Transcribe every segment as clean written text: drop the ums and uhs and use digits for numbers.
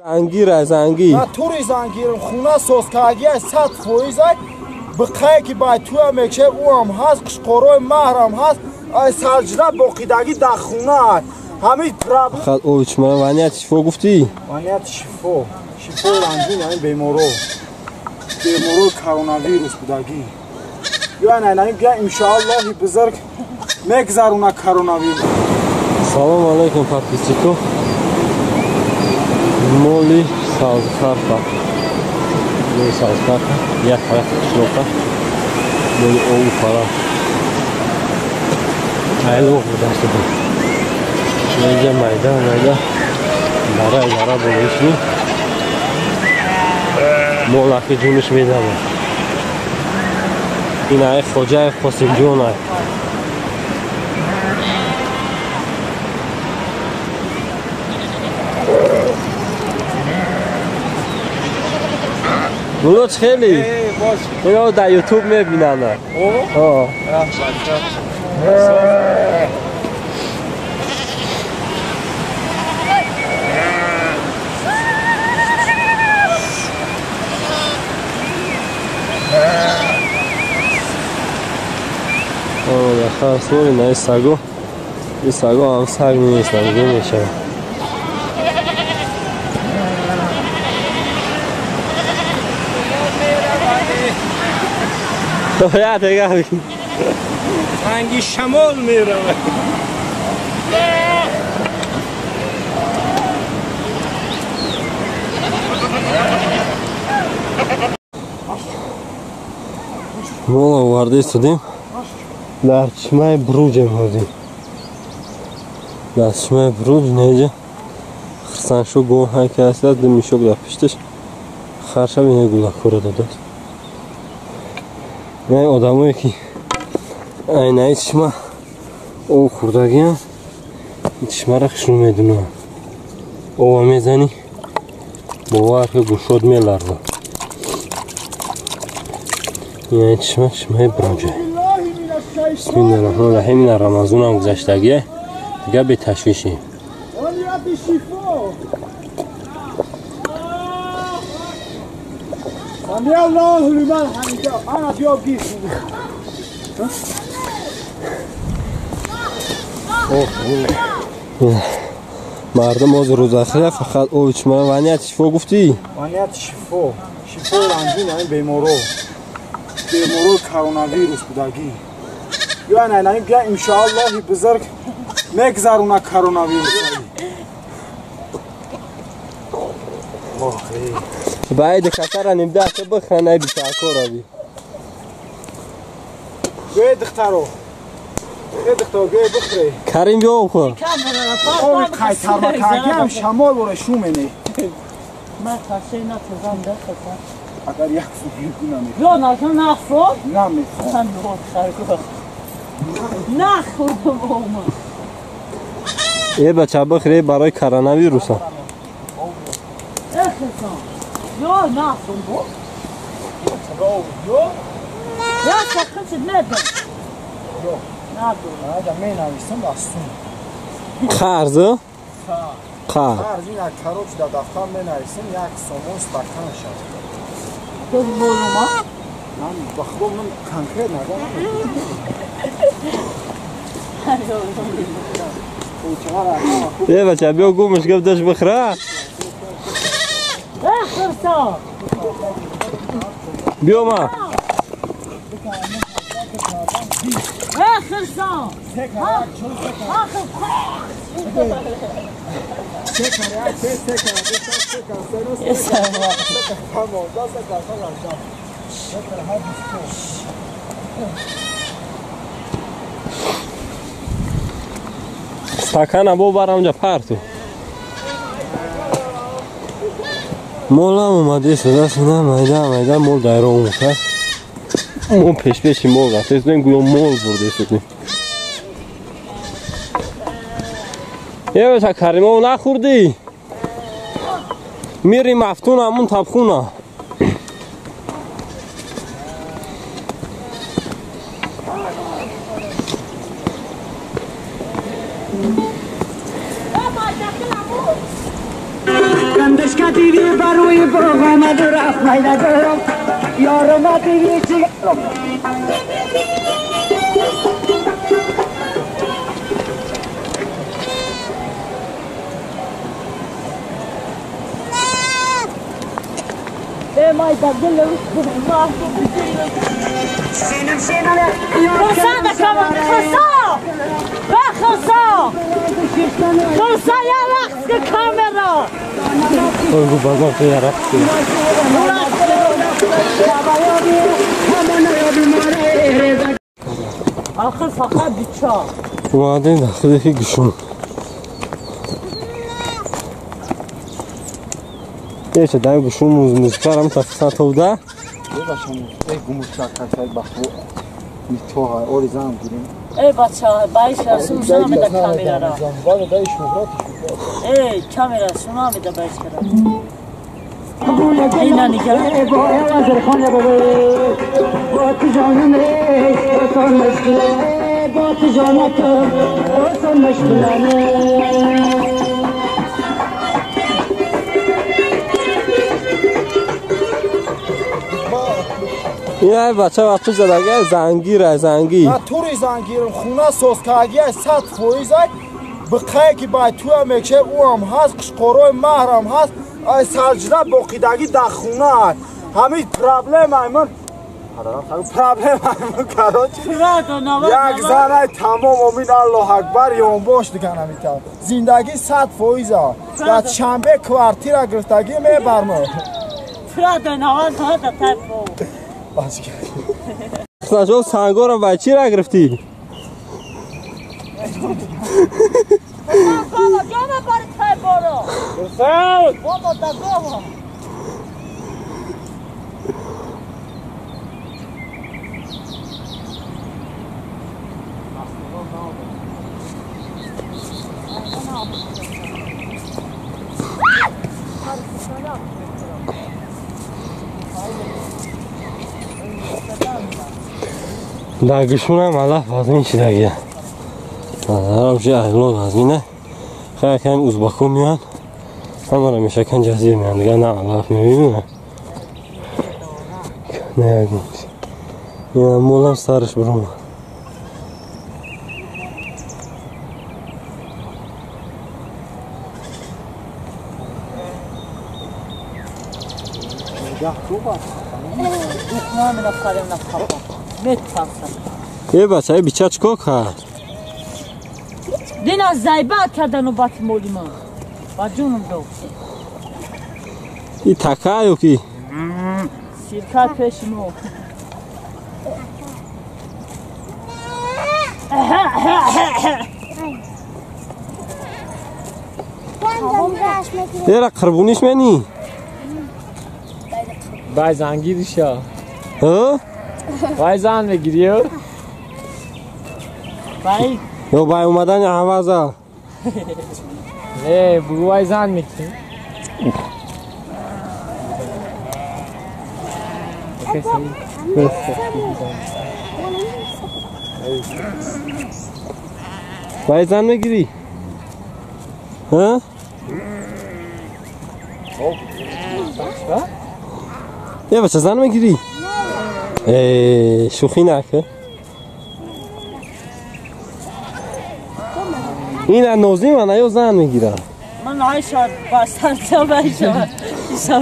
زنگیر زنگیر نه توری زنگیرم خونه سوزکاگی 100% بقیه که باید تو هم میشه او هم هست قشقوروی مهر هم هست سرجده باقیدگی در خونه هست همین پرابلم خد اوچ من وانیت شفا گفتی؟ وانیت شفا رنجین همین بیمارو کرونا ویروس بودگی یا نه بیا انشاءالله بزرگ میگذرونه کرونا ویروس. سلام علیکم پاپیسیتو моли савзкарта моли савзкарта як ҳаят кишлока моли ову фара айлоқ будашуда инҷа майда дара болишни молаки ҷуниш медама ин ай хоҷаи қосимҷон ай بلوچ خیلی اینو در یوتیوب میبینن اوه دخل سوری نه این سگو هم سگ نیستن میشه یا دیگه بگیم رنگی شمال میره ما آورده استودیم در چشمه بروج امروزیم در چشمه بروج نیجه خرسنشو گوه های که هست دمیشو در پشتش خرشه بینه گوله کوره داده نه آدمایی که اینه چشمه او خوردگی هم چشمه را خشنو میدونه او میزنی باور که گوشاد میلرزه این چشمه بروجه بسم الله الرحمن الرحیم این رمضان هم گذشتگیه دیگه به تشویشی مردم از روزخیه فقط اوچ من وانیت شفا گفتی؟ وانیت شفا رنجین همین بیمارو کرونا ویروس بودگی یا نه بیا انشاءالله بزرگ میگذرونه کرونا ویروس باید کتر نمیده که بخنه بی تاکور بی گوی دخترو گوی بخری کریم بیا بخور اوی قیتر مکاگی هم شمال بره شومینه من خسته نتوزم دخلتم اگر یک فوگیر کنم یا نخور؟ نمیخوام من خرگاه نخوردم اومد یه بچه بخری برای کرونا ویروس ها اختصام یا نخورم با یا سخنشد ندم ندارم اگر می نویستم بستون خرزه؟ خرز این یک کروچ در دفتر می نویستم یک سومون ستکن شد تو بولو ما؟ من بخبو من کنکر ندارم یه بچه بیا گومش گفت داشت بخره اختصام بیا ما اختصام стакана бо барам ҷа парту молам омаде шудаст ина майда мол дайро омука мо пешпеши мол рафтем гӯё мол бурде шудем евеша каримов нахӯрдӣ мирим афтун ҳамун табхуна دیوی بروی باغم رفت ندارم یارم دیوی چی مای بدل رو محکول بگیرم سینم خلصا دکمون خلصا خلصا خلصا یا وقت که کامرا بگو بازم تو یه رفت آخر فقط بیچار اومدیم داخل که گشون یه چه دایی گشون موزیکار هم تفصیل تا بوده یه بچه موزیکای گموز کردن بخو میتوها اولی زن گیریم ای بچه ها بایش رسول شما میده کامیرا را باید دایی شهراتش ای کامیرا شما میده بایش کرد اینا نگرد با وزر خانه با تو جانم تو مشکله با تو جانم تو مشکله این بچه زدگه زنگیره زنگی نه توری زنگیرم خونه سوزکاگی 100% بقیه که باید تو هم میکشه او هم هست قشقوروی مهر هم هست سرجده باقیدگی در خونه هست همین پرابلم ایمون پرابلم ایمون کراچی یک زنه تمام امین الله اکبر یون باش دیگه نمیتر زندگی 100% در شنبه کوارتیر گرفتگی میبرمه فراد نواز ها در تایفو باز کرد سنجا سنگار هم بچی را گرفتی بابا جامعه باری تایفو رو بابا در بابا در گشون هم علف وزمین شدگیه هم چه айлоқ وزمینه خیلی کن اوزباکو میان همه را میشه کن جزیر میان دیگه نه علف میبینه نه یکون این هم مولم سرش بروم یه بچه بیچه چکا کرد دینا زیبات کردن و باتی مولی من با جونم دو این تکه یا کی؟ سیرکات پیش مو یه را قربونیش منی؟ بای زنگیرش یا ها؟ بای زن بگیری ها بای یا بای اومدن یا عوضه نه بگو بای زن میکنی بای زن میگیری؟ ها؟ یه بچه زن میگیری؟ شوخی نکه این نوزی من یا زن میگیره من عایشا باستان تو بایشا ایسا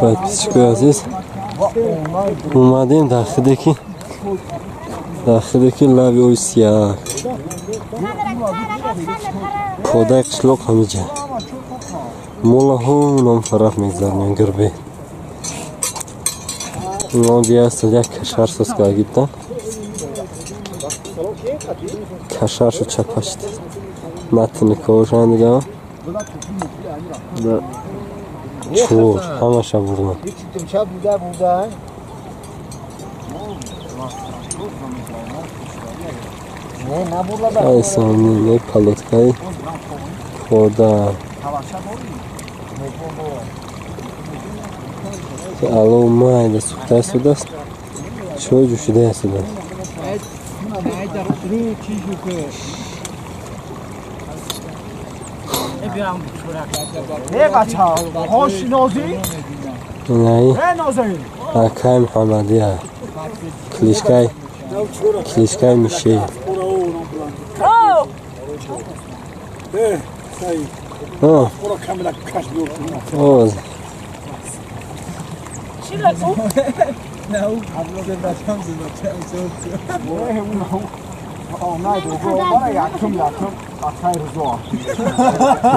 باید پیچکوی عزیز اومدیم داخلکی لوی سیاه خودای کیشلok همیجه مولا هم فرف میگذارم گربه اونا دیگه است یک کشر سوز که گیبتن کشر شو چپشت متن کوشن دیگه چور همه شب بردن ای سامی یک پلوتکای خوردن که الان مایده سوخته سوده است چوی جوشیده سوده نه بچه هاش نازی؟ نه نازی اکای محمدی ها کلیشکای میشه اوز چی لکو؟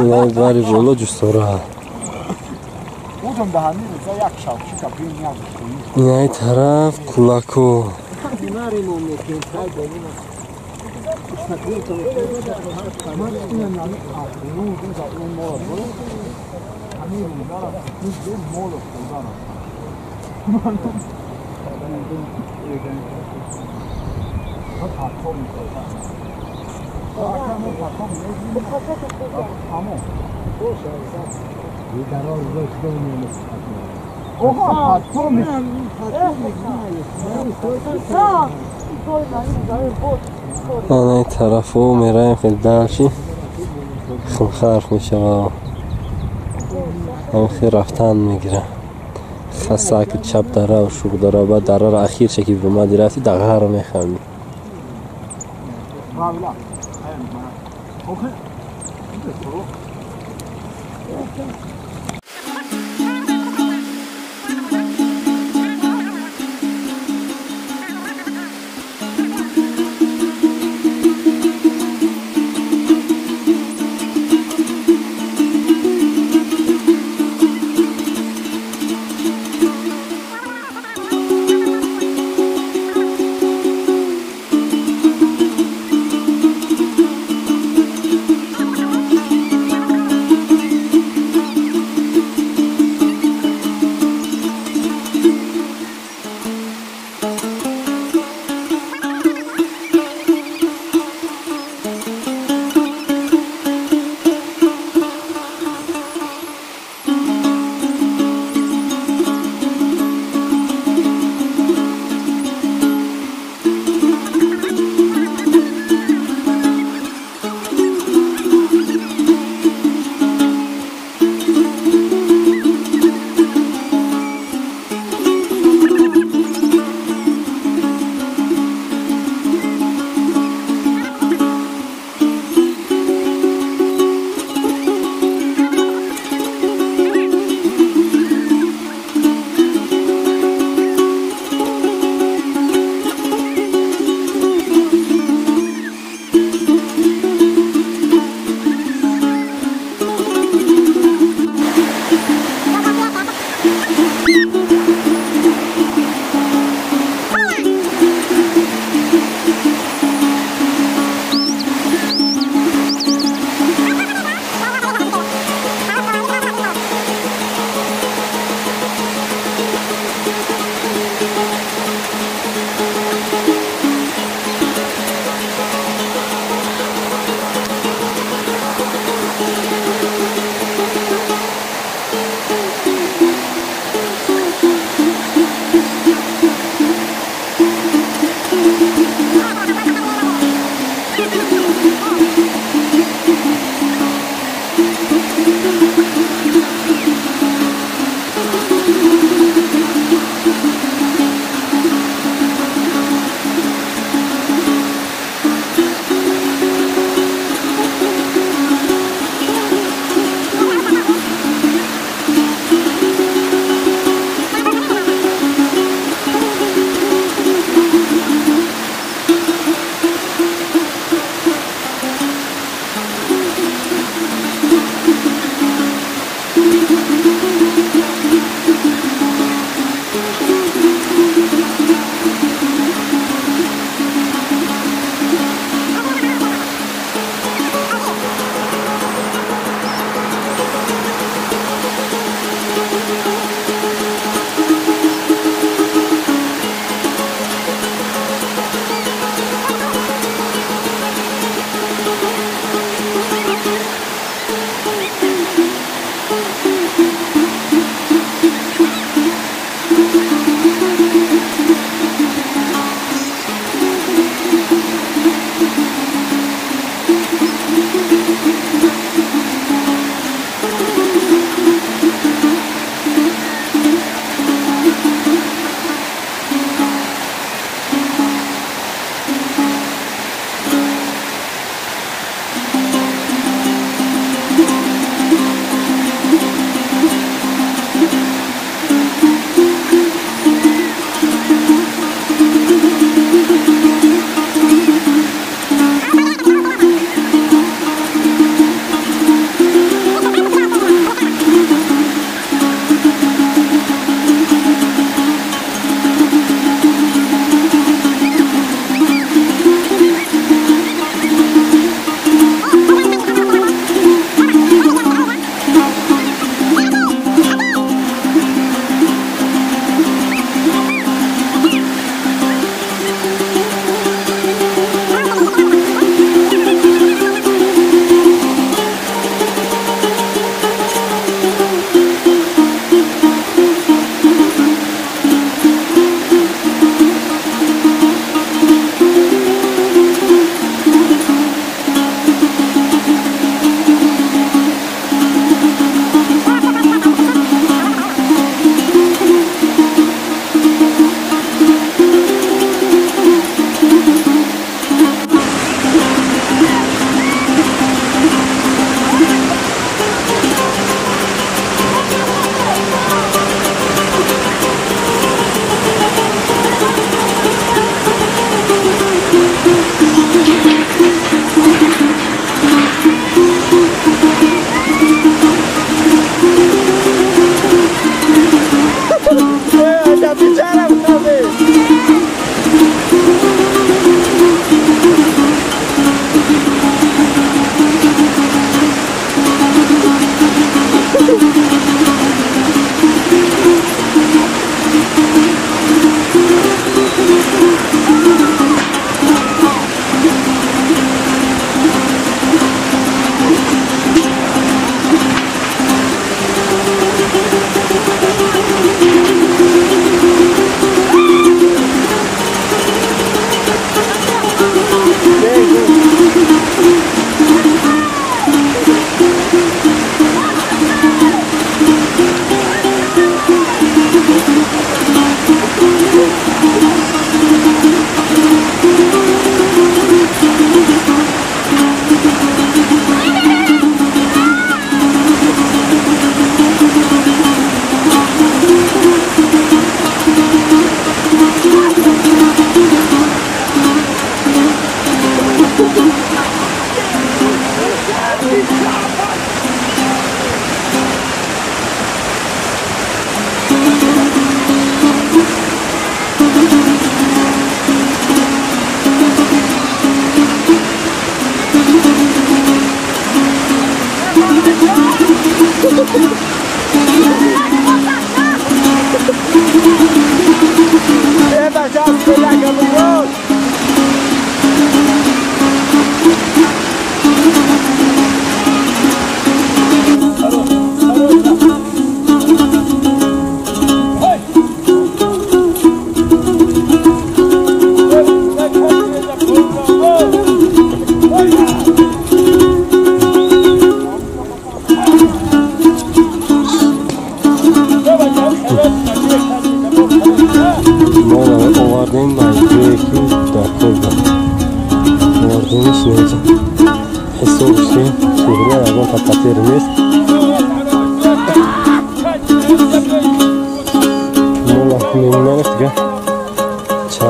نه باری بولو جستورا این طرف کلاکو این طرف رو میرایم خیلی دلشی خیلی خرف میشه و خیلی رفتن میگیره خسته که چپ داره و شوق داره و بعد داره را اخیر شکیل به ما دیرفتی دقیقه رو میخوامی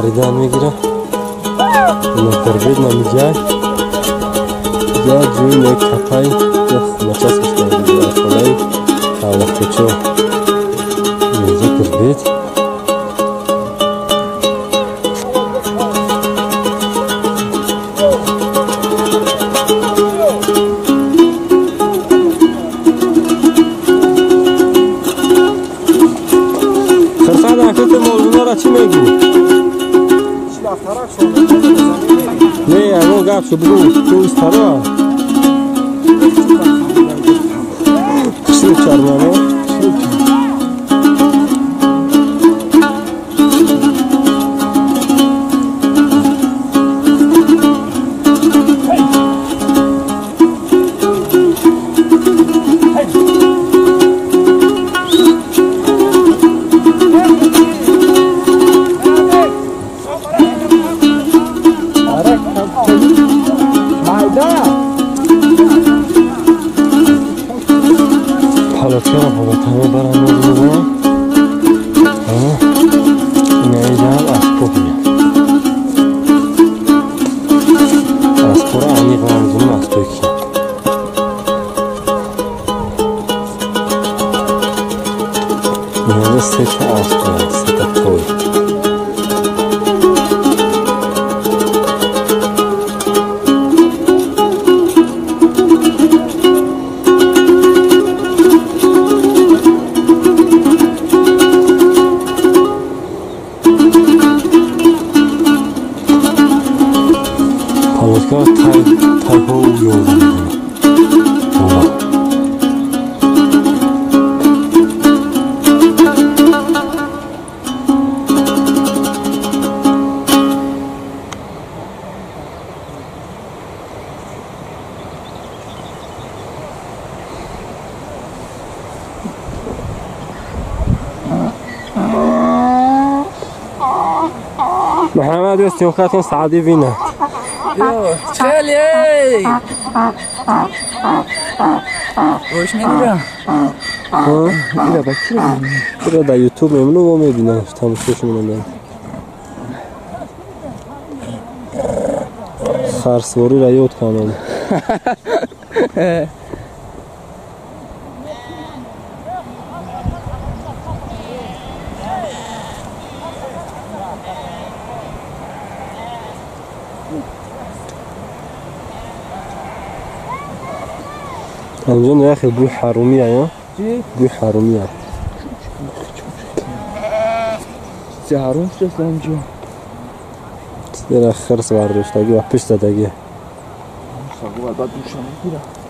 خریدن میگیرم نکربید نمیجای یا جوی یک کپای یا مچسبش کنید در خلای айлоқ кучо اینجا کربید خرسان اکت مولونا را چی میگی؟ نه اگه گفت شو بگو تو استرا شو چرمانه حالا چرا حالا تمام برم نمیدونم نیدم از پوهیم از پورا عمیق منظوم از پوکی نیده سه تا از پوه سه تا توی تایها و یوزن محمد استیمخاتون سعدی بینه خیلی روش میگیرم میره بکی رو در یوتیوب میمونو با میبینم تماشاش میمونم خرسواری را یاد کنم اینجا نه خیلی بوی حرومیه یا؟ بوی حرومیه چه حروم شد اینجا؟ در خرس برداشتگی و پشت دادگی خب بعد دوشم میگیرم